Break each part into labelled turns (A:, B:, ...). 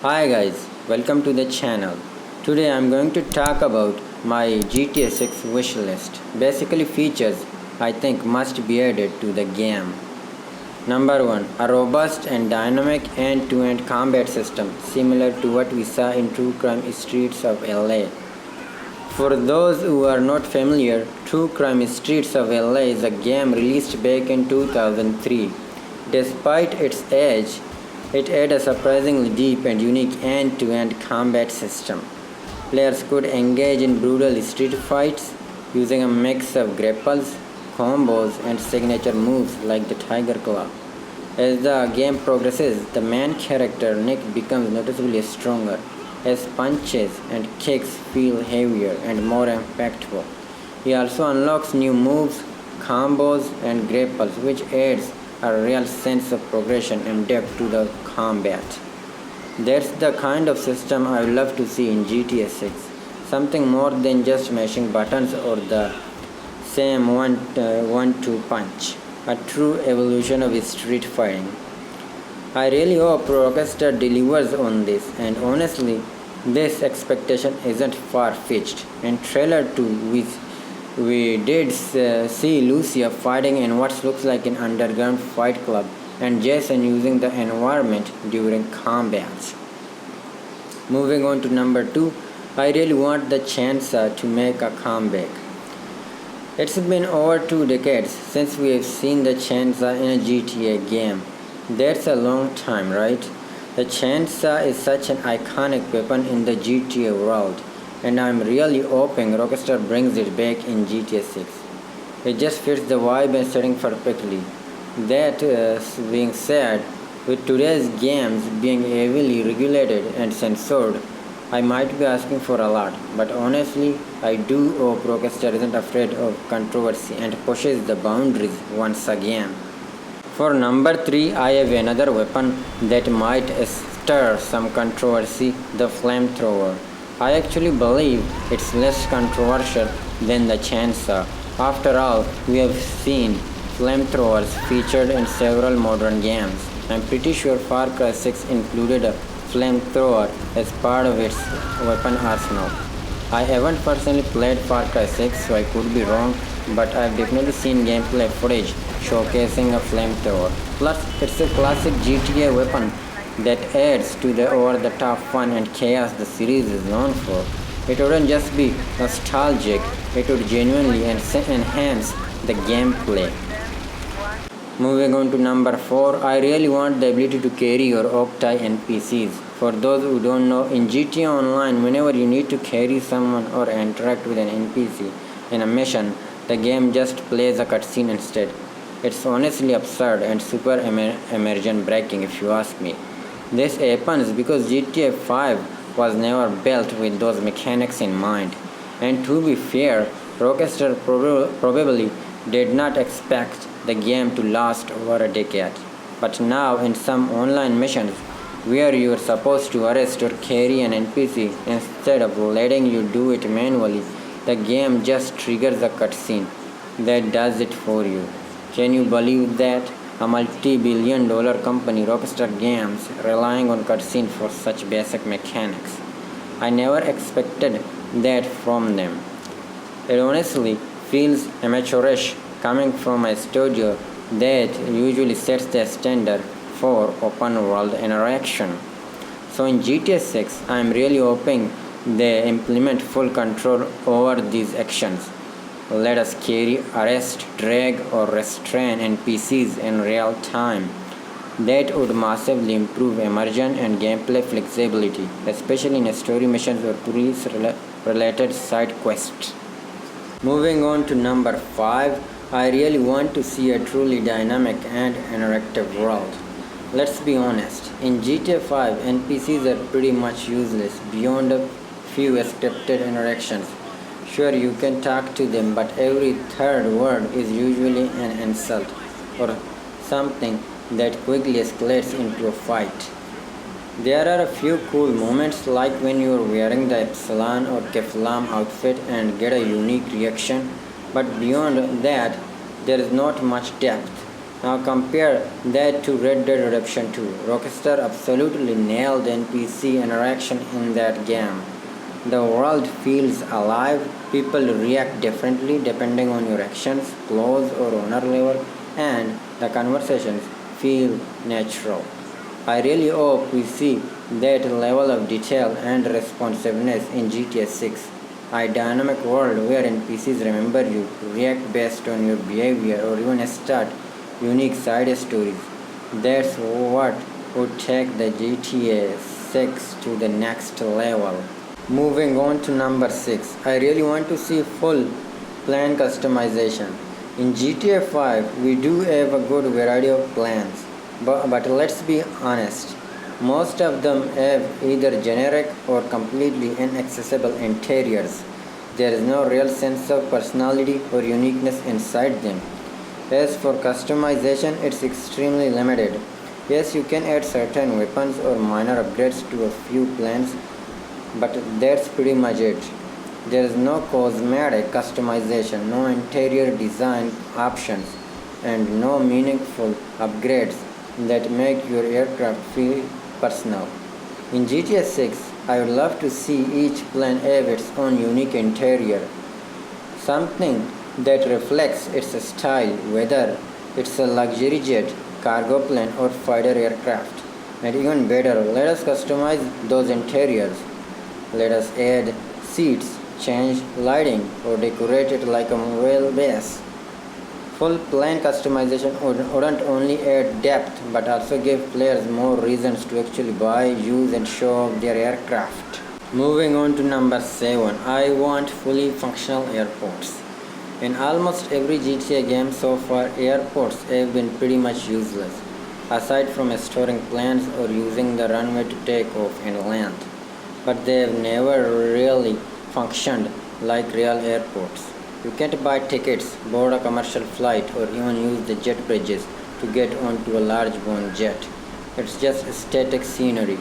A: Hi guys, welcome to the channel. Today I'm going to talk about my GTA 6 wish list. Basically features I think must be added to the game. Number 1. A robust and dynamic end-to-end combat system similar to what we saw in True Crime Streets of LA. For those who are not familiar, True Crime Streets of LA is a game released back in 2003. Despite its age, it had a surprisingly deep and unique end-to-end combat system. Players could engage in brutal street fights using a mix of grapples, combos, and signature moves like the Tiger Claw. As the game progresses, the main character Nick becomes noticeably stronger, as punches and kicks feel heavier and more impactful. He also unlocks new moves, combos, and grapples, which adds a real sense of progression and depth to the combat. That's the kind of system I would love to see in GTA 6. Something more than just mashing buttons or the same one-two punch. A true evolution of street fighting. I really hope Rockstar delivers on this, and honestly, this expectation isn't far-fetched. In trailer 2, we did see Lucia fighting in what looks like an underground fight club and Jason using the environment during combats. Moving on to number 2, I really want the Chainsaw to make a comeback. It's been over 2 decades since we have seen the Chainsaw in a GTA game. That's a long time, right? The Chainsaw is such an iconic weapon in the GTA world, and I'm really hoping Rockstar brings it back in GTA 6. It just fits the vibe and setting perfectly. That being said, with today's games being heavily regulated and censored, I might be asking for a lot, but honestly, I do hope Rockstar isn't afraid of controversy and pushes the boundaries once again. For number 3, I have another weapon that might stir some controversy, the Flamethrower. I actually believe it's less controversial than the Chainsaw. After all, we have seen flamethrowers featured in several modern games. I'm pretty sure Far Cry 6 included a flamethrower as part of its weapon arsenal. I haven't personally played Far Cry 6, so I could be wrong, but I've definitely seen gameplay footage showcasing a flamethrower. Plus, it's a classic GTA weapon that adds to the over-the-top fun and chaos the series is known for. It wouldn't just be nostalgic, it would genuinely enhance the gameplay. Moving on to number 4, I really want the ability to carry your Hogtie NPCs. For those who don't know, in GTA Online, whenever you need to carry someone or interact with an NPC in a mission, the game just plays a cutscene instead. It's honestly absurd and super immersion breaking if you ask me. This happens because GTA 5 was never built with those mechanics in mind. And to be fair, Rockstar probably did not expect the game to last over a decade. But now in some online missions where you are supposed to arrest or carry an NPC instead of letting you do it manually, the game just triggers a cutscene that does it for you. Can you believe that? A multi-billion-dollar company, Rockstar Games, relying on cutscenes for such basic mechanics. I never expected that from them. It honestly feels amateurish coming from a studio that usually sets the standard for open-world interaction. So in GTA 6, I am really hoping they implement full control over these actions. Let us carry, arrest, drag, or restrain NPCs in real time. That would massively improve immersion and gameplay flexibility, especially in story missions or police-related side quests. Moving on to number 5, I really want to see a truly dynamic and interactive world. Let's be honest, in GTA 5, NPCs are pretty much useless beyond a few scripted interactions. Sure, you can talk to them, but every third word is usually an insult or something that quickly escalates into a fight. There are a few cool moments like when you are wearing the Epsilon or Keflam outfit and get a unique reaction, but beyond that, there is not much depth. Now compare that to Red Dead Redemption 2. Rockstar absolutely nailed NPC interaction in that game. The world feels alive, people react differently depending on your actions, clothes or honor level, and the conversations feel natural. I really hope we see that level of detail and responsiveness in GTA 6. A dynamic world where NPCs remember you, react based on your behavior, or even start unique side stories. That's what would take the GTA 6 to the next level. Moving on to number 6, I really want to see full plan customization. In GTA 5, we do have a good variety of plans, but let's be honest, most of them have either generic or completely inaccessible interiors. There is no real sense of personality or uniqueness inside them. As for customization, it's extremely limited. Yes, you can add certain weapons or minor upgrades to a few plans, but that's pretty much it. There is no cosmetic customization, no interior design options, and no meaningful upgrades that make your aircraft feel personal. In GTA 6, I would love to see each plane have its own unique interior, something that reflects its style, whether it's a luxury jet, cargo plane, or fighter aircraft. And even better, let us customize those interiors. Let us add seats, change lighting, or decorate it like a whale base. Full plane customization wouldn't only add depth but also give players more reasons to actually buy, use, and show off their aircraft. Moving on to number 7, I want fully functional airports. In almost every GTA game so far, airports have been pretty much useless, aside from storing planes or using the runway to take off and land. But they have never really functioned like real airports. You can't buy tickets, board a commercial flight, or even use the jet bridges to get onto a large bone jet. It's just static scenery.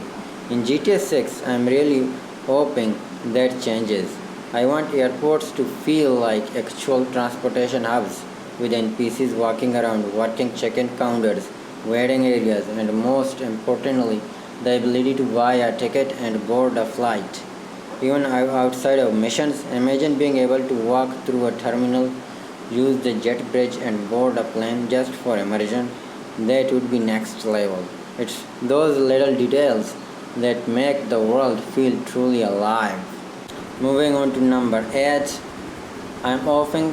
A: In GTA 6, I'm really hoping that changes. I want airports to feel like actual transportation hubs with NPCs walking around, working check-in counters, waiting areas, and most importantly, the ability to buy a ticket and board a flight. Even outside of missions, imagine being able to walk through a terminal, use the jet bridge, and board a plane just for immersion. That would be next level. It's those little details that make the world feel truly alive. Moving on to number 8, I'm hoping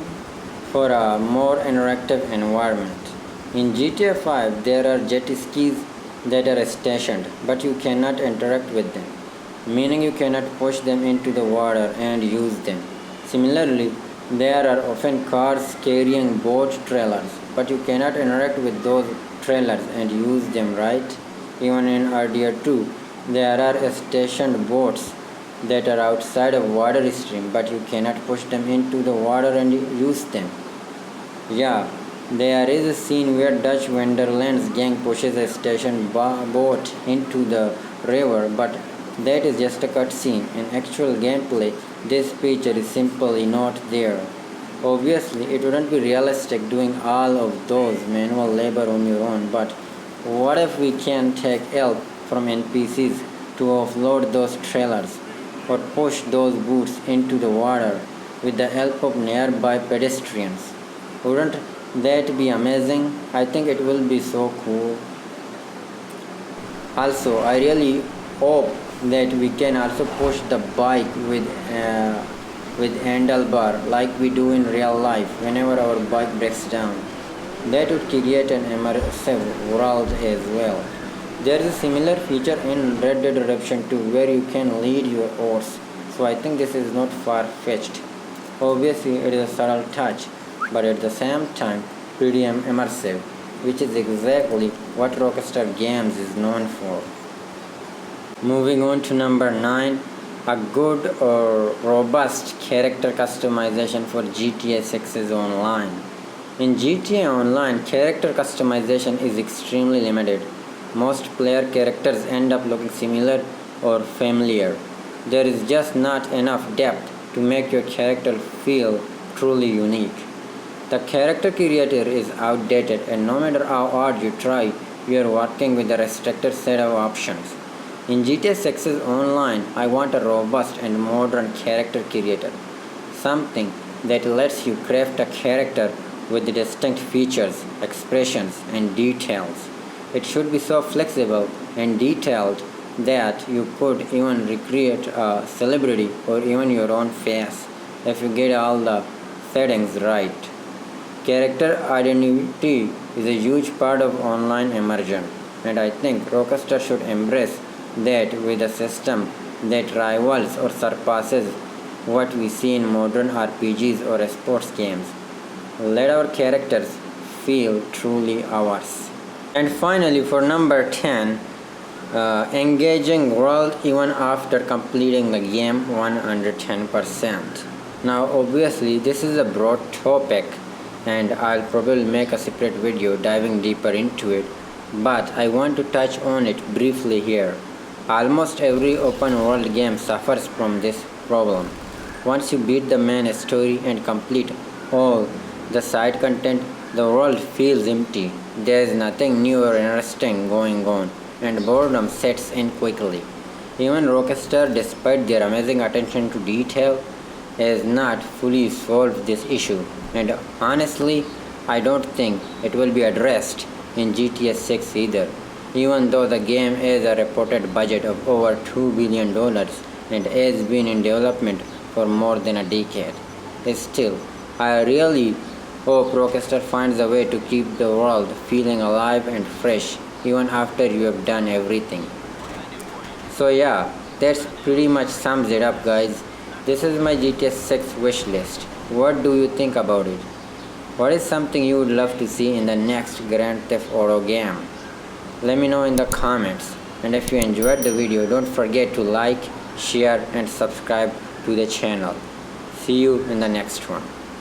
A: for a more interactive environment. In GTA 5, there are jet skis that are stationed, but you cannot interact with them, meaning you cannot push them into the water and use them. Similarly, there are often cars carrying boat trailers, but you cannot interact with those trailers and use them, right? Even in RDR2, there are stationed boats that are outside of water stream, but you cannot push them into the water and use them. Yeah, there is a scene where Dutch Wonderland's gang pushes a stationed boat into the river, but that is just a cutscene. In actual gameplay, this feature is simply not there. Obviously, it wouldn't be realistic doing all of those manual labor on your own, but what if we can take help from NPCs to offload those trailers or push those boats into the water with the help of nearby pedestrians? Wouldn't that be amazing? I think it will be so cool. Also, I really hope that we can also push the bike with handlebar like we do in real life whenever our bike breaks down. That would create an immersive world as well. There is a similar feature in Red Dead Redemption 2 where you can lead your horse, so I think this is not far-fetched. Obviously, it is a subtle touch, but at the same time pretty immersive, which is exactly what Rockstar Games is known for. Moving on to number 9, a good or robust character customization for GTA 6's online. In GTA Online, character customization is extremely limited. Most player characters end up looking similar or familiar. There is just not enough depth to make your character feel truly unique. The character creator is outdated, and no matter how hard you try, you are working with a restricted set of options. In GTA 6's online, I want a robust and modern character creator, something that lets you craft a character with distinct features, expressions, and details. It should be so flexible and detailed that you could even recreate a celebrity or even your own face if you get all the settings right. Character identity is a huge part of online immersion, and I think Rockstar should embrace that with a system that rivals or surpasses what we see in modern RPGs or sports games. Let our characters feel truly ours. And finally, for number 10, engaging world even after completing the game 110%. Now obviously this is a broad topic, and I'll probably make a separate video diving deeper into it, but I want to touch on it briefly here. Almost every open world game suffers from this problem. Once you beat the main story and complete all the side content, the world feels empty. There is nothing new or interesting going on, and boredom sets in quickly. Even Rockstar, despite their amazing attention to detail, has not fully solved this issue, and honestly, I don't think it will be addressed in GTA 6 either. Even though the game has a reported budget of over $2 billion and has been in development for more than a decade. Still, I really hope Rockstar finds a way to keep the world feeling alive and fresh even after you have done everything. So yeah, that's pretty much sums it up, guys. This is my GTA 6 wishlist. What do you think about it? What is something you would love to see in the next Grand Theft Auto game? Let me know in the comments. And if you enjoyed the video, don't forget to like, share and subscribe to the channel. See you in the next one.